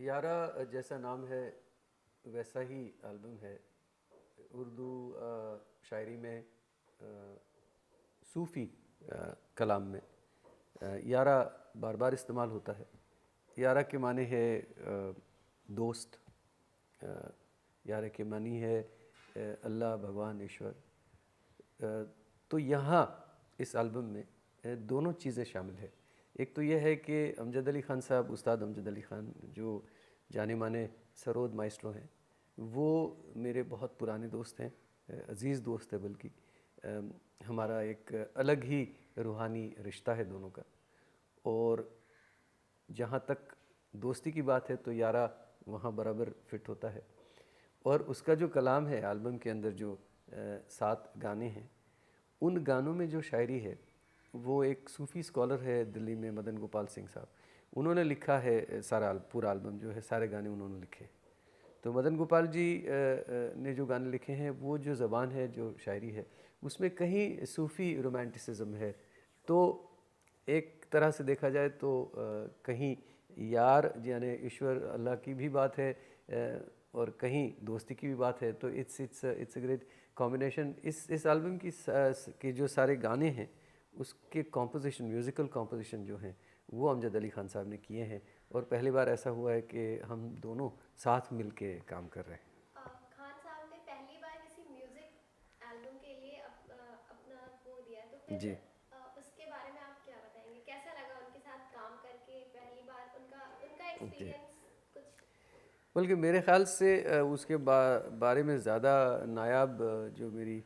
यारा जैसा नाम है वैसा ही एल्बम है। उर्दू शायरी में सूफ़ी कलाम में यारा बार बार इस्तेमाल होता है। यारा के माने है दोस्त, यारा के मानी है अल्लाह भगवान ईश्वर। तो यहाँ इस एल्बम में दोनों चीज़ें शामिल है। एक तो यह है कि अमजद अली ख़ान साहब, उस्ताद अमजद अली ख़ान जो जाने माने सरोद माइस्ट्रो हैं, वो मेरे बहुत पुराने दोस्त हैं, अज़ीज़ दोस्त है बल्कि। हमारा एक अलग ही रूहानी रिश्ता है दोनों का। और जहाँ तक दोस्ती की बात है तो यारा वहाँ बराबर फिट होता है। और उसका जो कलाम है एल्बम के अंदर, जो 7 गाने हैं, उन गानों में जो शायरी है वो एक सूफ़ी स्कॉलर है दिल्ली में, मदन गोपाल सिंह साहब, उन्होंने लिखा है। सारा पूरा एल्बम जो है, सारे गाने उन्होंने लिखे। तो मदन गोपाल जी ने जो गाने लिखे हैं, वो जो ज़बान है, जो शायरी है, उसमें कहीं सूफ़ी रोमांटिसिज्म है। तो एक तरह से देखा जाए तो कहीं यार यानी ईश्वर अल्लाह की भी बात है, और कहीं दोस्ती की भी बात है। तो इट्स अ ग्रेट कॉम्बिनेशन। इस एल्बम की के जो सारे गाने हैं, उसके कॉम्पोजिशन, म्यूज़िकल कॉम्पोजिशन जो हैं, वो अमजद अली ख़ान साहब ने किए हैं। और पहली बार ऐसा हुआ है कि हम दोनों साथ मिल के काम कर रहे हैं। खान साहब ने पहली बार किसी म्यूजिक एल्बम के लिए अपना वो दिया, तो फिर जी उसके बारे में आप क्या बताएंगे? कैसा लगा उनके साथ काम करके पहली बार? उनका उनका जी। एक्सपीरियंस कुछ। बल्कि मेरे ख़्याल से उसके बारे में ज़्यादा नायाब जो मेरी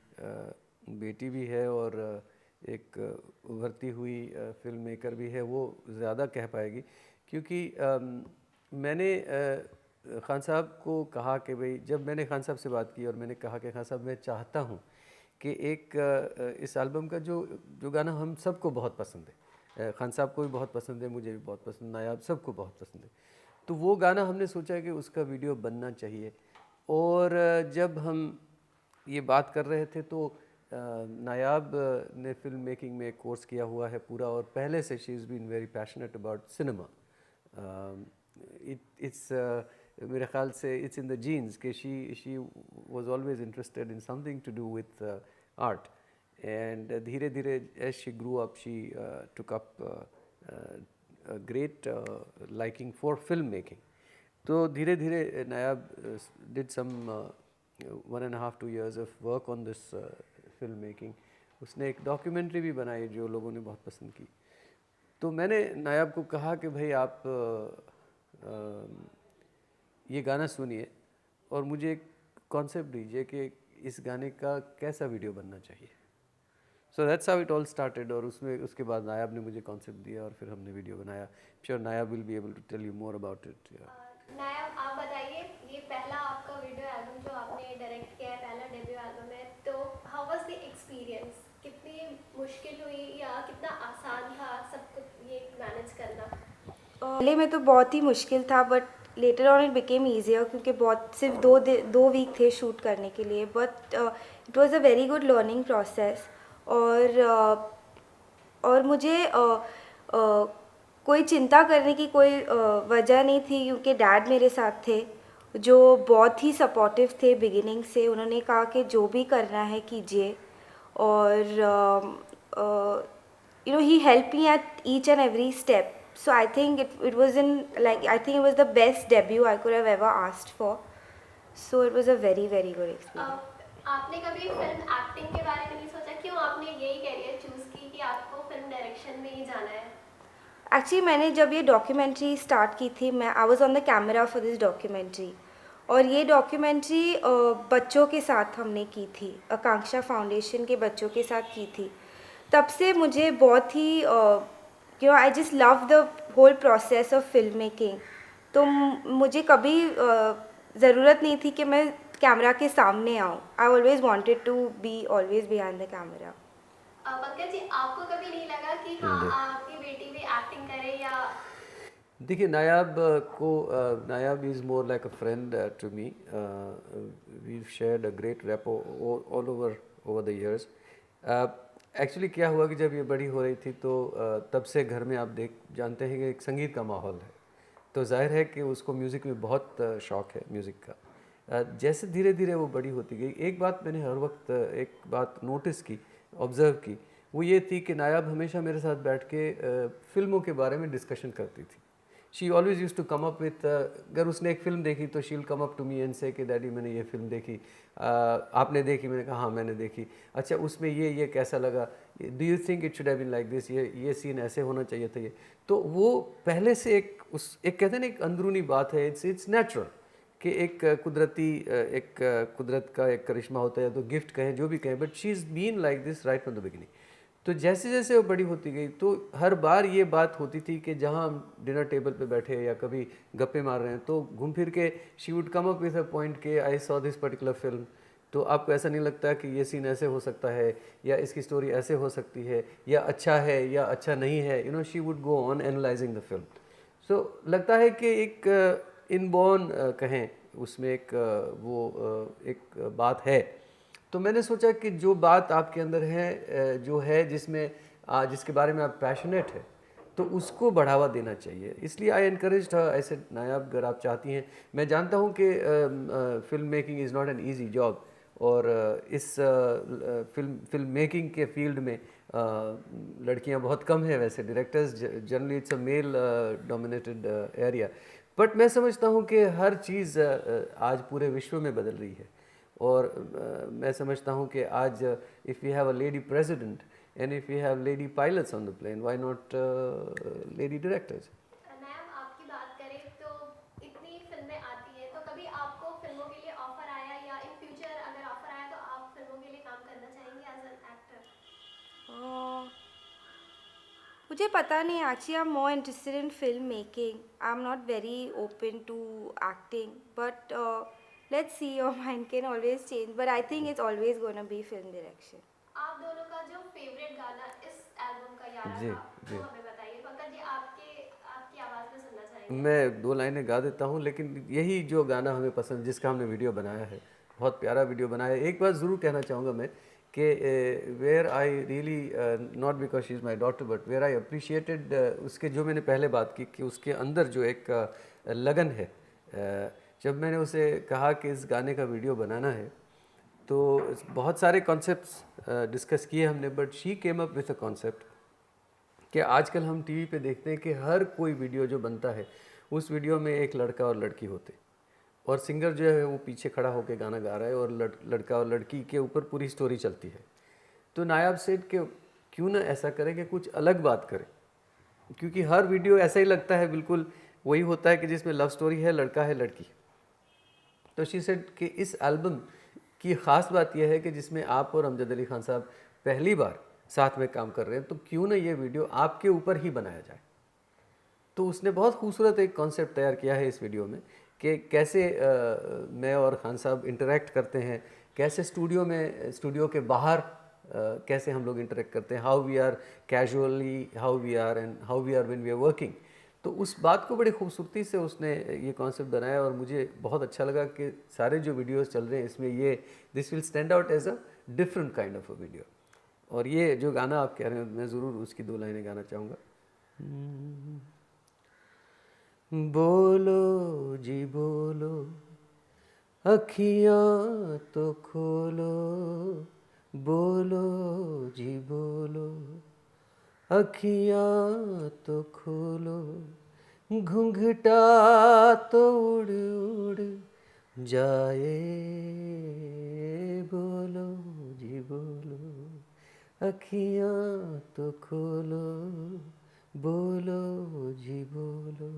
बेटी भी है और एक उभरती हुई फ़िल्म मेकर भी है, वो ज़्यादा कह पाएगी। क्योंकि मैंने ख़ान साहब को कहा कि भाई, जब मैंने ख़ान साहब से बात की और मैंने कहा कि ख़ान साहब मैं चाहता हूँ कि एक इस एल्बम का जो जो गाना हम सबको बहुत पसंद है, ख़ान साहब को भी बहुत पसंद है, मुझे भी बहुत पसंद, नायाब सबको बहुत पसंद है, तो वो गाना हमने सोचा कि उसका वीडियो बनना चाहिए। और जब हम ये बात कर रहे थे तो नायाब ने फ़िल्म मेकिंग में एक कोर्स किया हुआ है पूरा, और पहले से she is been very passionate about cinema. It's मेरे ख़्याल से इट्स इन द जीन्स कि she was always interested in something to do with art. And धीरे धीरे as she grew up, she took up great liking for film making. तो धीरे धीरे Nayab did some 1.5-2 years of work on this film making. उसने एक documentary भी बनाई जो लोगों ने बहुत पसंद की। तो मैंने नायाब को कहा कि भाई आप ये गाना सुनिए और मुझे एक कॉन्सेप्ट दीजिए कि इस गाने का कैसा वीडियो बनना चाहिए। So that's how it all started. और उसमें उसके बाद नायाब ने मुझे कॉन्सेप्ट दिया और फिर हमने वीडियो बनाया। Sure Nayab will be able to tell you more about it. Nayab, आप बताइए, ये पहला आपका वीडियो एल्बम जो आपने डायरेक्ट किया है, पहला डेब्यू एल्बम है, तो हाउ वाज द एक्सपीरियंस? कितनी मुश्किल हुई या कितना आसान था सब कुछ ये मैनेज करना? पहले में तो बहुत ही मुश्किल था, but later on it became easier, क्योंकि बहुत सिर्फ 2 वीक थे शूट करने के लिए। But it was a very good learning process. और मुझे कोई चिंता करने की कोई वजह नहीं थी, क्योंकि डैड मेरे साथ थे, जो बहुत ही सपोर्टिव थे बिगिनिंग से। उन्होंने कहा कि जो भी करना है कीजिए। और he helped me at each and every step. So I think it was in, like, I think it was the best debut I could have ever asked for. So it was a very very good experience. आपने कभी film acting के बारे में नहीं सोचा? क्यों आपने यही कैरियर चूज की कि आपको फिल्म डायरेक्शन में ही जाना है? एक्चुअली मैंने जब ये डॉक्यूमेंट्री स्टार्ट की थी, मैं I was on the camera for this documentary. और ये डॉक्यूमेंट्री बच्चों के साथ हमने की थी, आकांक्षा फाउंडेशन के बच्चों के साथ की थी। तब से मुझे बहुत ही I just love the whole process of film making. तो मुझे कभी ज़रूरत नहीं थी कि मैं कैमरा के सामने आऊँ। I always wanted to be always behind the camera. Pankaj ji, आपको कभी नहीं लगा कि हाँ जी, आपकी बेटी भी एक्टिंग करे या? देखिए नायाब को, Nayab is more like a friend to me. We shared a great rapport all over over the years. Actually क्या हुआ कि जब ये बड़ी हो रही थी तो तब से घर में आप जानते हैं कि एक संगीत का माहौल है। तो जाहिर है कि उसको म्यूज़िक में बहुत शौक़ है म्यूज़िक का। जैसे धीरे धीरे वो बड़ी होती गई, एक बात मैंने हर वक्त एक बात नोटिस की, ऑब्ज़र्व की, वो ये थी कि नायाब हमेशा मेरे साथ बैठ के फ़िल्मों के बारे में डिस्कशन करती थी। She always use to come up with, अगर उसने एक फ़िल्म देखी तो she will come up to me and say कि डैडी मैंने ये फ़िल्म देखी, आपने देखी? मैंने कहा हाँ मैंने देखी। अच्छा उसमें ये कैसा लगा? Do you think it should have been like this? ये सीन ऐसे होना चाहिए था ये। तो वो पहले से एक कहते हैं ना एक अंदरूनी बात है, इट्स नेचुरल कि एक कुदरत का एक करिश्मा होता है, या तो गिफ्ट कहें जो भी कहें, but she is been like this right from the beginning. तो जैसे जैसे वो बड़ी होती गई तो हर बार ये बात होती थी कि जहाँ हम डिनर टेबल पे बैठे या कभी गप्पे मार रहे हैं तो घूम फिर के she would come up with a point के I saw this particular film, तो आपको ऐसा नहीं लगता कि ये सीन ऐसे हो सकता है या इसकी स्टोरी ऐसे हो सकती है या अच्छा नहीं है, you know she would go on analysing the film. So लगता है कि एक इनबॉर्न कहें उसमें एक एक बात है। तो मैंने सोचा कि जो बात आपके अंदर है, जो है जिसके बारे में आप पैशनेट है, तो उसको बढ़ावा देना चाहिए। इसलिए आई एनकरेज्ड हर, ऐसे नायाब अगर आप चाहती हैं, मैं जानता हूँ कि film making is not an easy job, और इस फिल्म मेकिंग के फील्ड में लड़कियां बहुत कम हैं, वैसे directors generally it's a male dominated area, but मैं समझता हूँ कि हर चीज़ आज पूरे विश्व में बदल रही है, और मैं समझता हूँ कि आज if you have a lady president and if you have lady pilots on the plane, why not lady directors. Ma'am आपकी बात करें तो इतनी फिल्में आती हैं, तो कभी आपको फिल्मों के लिए ऑफर आया, या इन फ्यूचर अगर ऑफर आया तो आप फिल्मों के लिए काम करना चाहेंगे एज एन एक्टर? मुझे पता नहीं, actually I am more interested in film making, I am not very open to acting, but let's see, your mind can always change, but I think it's always gonna be film direction. आप दोनों का जो favourite गाना इस album का यारा जी था जी, वो हमें बताइए। पंकज जी आपकी आवाज़ में सुनना चाहेंगे। मैं 2 लाइनें गा देता हूँ, लेकिन यही जो गाना हमें पसंद, जिसका हमने वीडियो बनाया है, बहुत प्यारा वीडियो बनाया है। एक बात ज़रूर कहना चाहूँगा मैं कि where I really, not because she is my daughter, but where I appreciated उसके, जो मैंने पहले बात की कि उसके अंदर जो एक लगन है, जब मैंने उसे कहा कि इस गाने का वीडियो बनाना है, तो बहुत सारे कॉन्सेप्ट्स डिस्कस किए हमने, but she came up with a concept कि आजकल हम टीवी पे देखते हैं कि हर कोई वीडियो जो बनता है उस वीडियो में एक लड़का और लड़की होते, और सिंगर जो है वो पीछे खड़ा होकर गाना गा रहा है, और लड़का और लड़की के ऊपर पूरी स्टोरी चलती है। तो नायाब सेठ के क्यों ना ऐसा करें कि कुछ अलग बात करें, क्योंकि हर वीडियो ऐसा ही लगता है, बिल्कुल वही होता है कि जिसमें लव स्टोरी है, लड़का है लड़की। तो शी सेड कि इस एल्बम की ख़ास बात यह है कि जिसमें आप और अमजद अली खान साहब पहली बार साथ में काम कर रहे हैं, तो क्यों ना ये वीडियो आपके ऊपर ही बनाया जाए। तो उसने बहुत खूबसूरत एक कॉन्सेप्ट तैयार किया है इस वीडियो में कि कैसे मैं और खान साहब इंटरेक्ट करते हैं, कैसे स्टूडियो के बाहर कैसे हम लोग इंटरेक्ट करते हैं, how we are casually, how we are when we are working. तो उस बात को बड़ी खूबसूरती से उसने ये कॉन्सेप्ट बनाया, और मुझे बहुत अच्छा लगा कि सारे जो वीडियोस चल रहे हैं इसमें this will stand out as a different kind of a video. और ये जो गाना आप कह रहे हैं, मैं ज़रूर उसकी 2 लाइनें गाना चाहूँगा। बोलो जी बोलो, अखियाँ तो खोलो, बोलो जी बोलो, अखियाँ तो खोलो, घूंघटा तो उड़ उड़ जाए, बोलो जी बोलो, अखियाँ तो खोलो, बोलो जी बोलो।